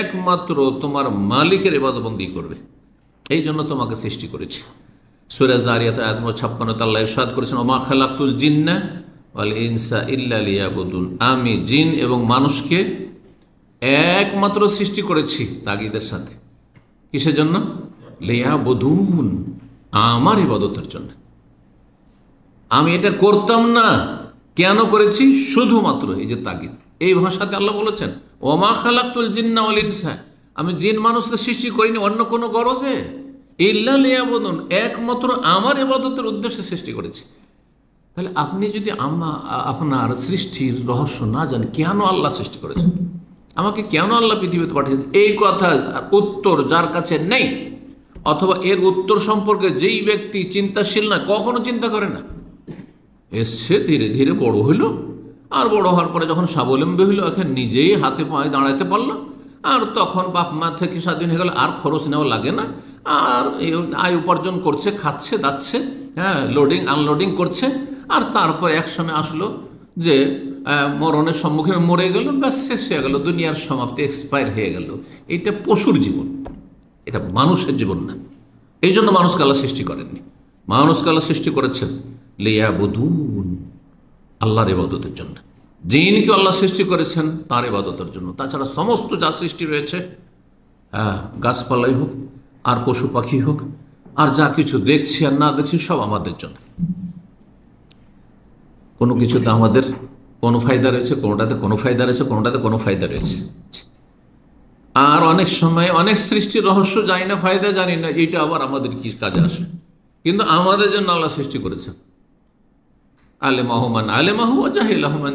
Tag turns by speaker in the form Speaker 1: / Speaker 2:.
Speaker 1: একমাত্র তোমার মালিকের ইবাদতবন্দি করবে, এই জন্য তোমাকে সৃষ্টি করেছি। সূরা যারিয়াত আয়াত 56 আল্লাহ ইরশাদ করেছেন, ওমা খালাকতুল জিন্না ওয়াল ইনসা ইল্লা লিয়াবুদুন, আমি জিন এবং মানুষকে একমাত্র সৃষ্টি করেছি তাগিদের সাথে। কিসের জন্য? লিয়াবুদুন, আমার ইবাদতের জন্য। আমি এটা করতাম না, কেন করেছি? শুধুমাত্র এই যে তাগিদ, এই ভাষাতে আল্লাহ বলেছেন ওমা খালাকতুল জিন্না ওয়াল ইনসা, আমি জিন মানুষকে সৃষ্টি করিনি অন্য কোনো গরজে, ইল্লা লিয়াবুদুন, একমাত্র আমার ইবাদতের উদ্দেশ্যে সৃষ্টি করেছি। তাহলে আপনি যদি আপনার সৃষ্টির রহস্য না জানেন, কেন আল্লাহ সৃষ্টি করেছেন, আমাকে কেন আল্লাহ পৃথিবীতে পাঠিয়েছেন, এই কথা উত্তর যার কাছে নেই, অথবা এর উত্তর সম্পর্কে যেই ব্যক্তি চিন্তাশীল না, কখনো চিন্তা করে না, এসছে ধীরে ধীরে বড় হইল, আর বড় হওয়ার পরে যখন স্বাবলম্বী হইল, এখন নিজেই হাতে পায়ে দাঁড়াতে পারলো, আর তখন বাপ মা থেকে স্বাধীন হয়ে গেল, আর খরচ নেওয়া লাগে না, আর আয় উপার্জন করছে, খাচ্ছে যাচ্ছে, হ্যাঁ, লোডিং আনলোডিং করছে, আর তারপর এক সময় আসলো যে মরণের সম্মুখে মরে গেল, ব্যাস শেষ হয়ে গেল, দুনিয়ার সমাপ্তি, এক্সপায়ার হয়ে গেল। এটা পশুর জীবন, এটা মানুষের জীবন না। এই জন্য মানুষকে আল্লাহ সৃষ্টি করেননি, মানুষকে আল্লাহ সৃষ্টি করেছেন লিয়াবুদুন, আল্লাহর ইবাদতের জন্য। জিনকে আল্লাহ সৃষ্টি করেছেন তার ইবাদতের জন্য। তাছাড়া সমস্ত যা সৃষ্টি রয়েছে, হ্যাঁ, গাছপালাই হোক আর পশু পাখি হোক, আর যা কিছু দেখছি আর না দেখছি, সব আমাদের জন্য। কোনো কিছুতে আমাদের কোনো ফায়দা রয়েছে, কোনোটাতে কোনো ফায়দা রয়েছে, কোনোটাতে কোনো ফায়দা রয়েছে। আর অনেক সময় অনেক সৃষ্টির রহস্য জানি না, ফায়দা জানি না, এইটা আবার আমাদের কি কাজে আসবে, কিন্তু আমাদের জন্য আল্লাহ সৃষ্টি করেছেন। আলেমাহু মান আলেমাহু ওয়া জাহিলাহু মান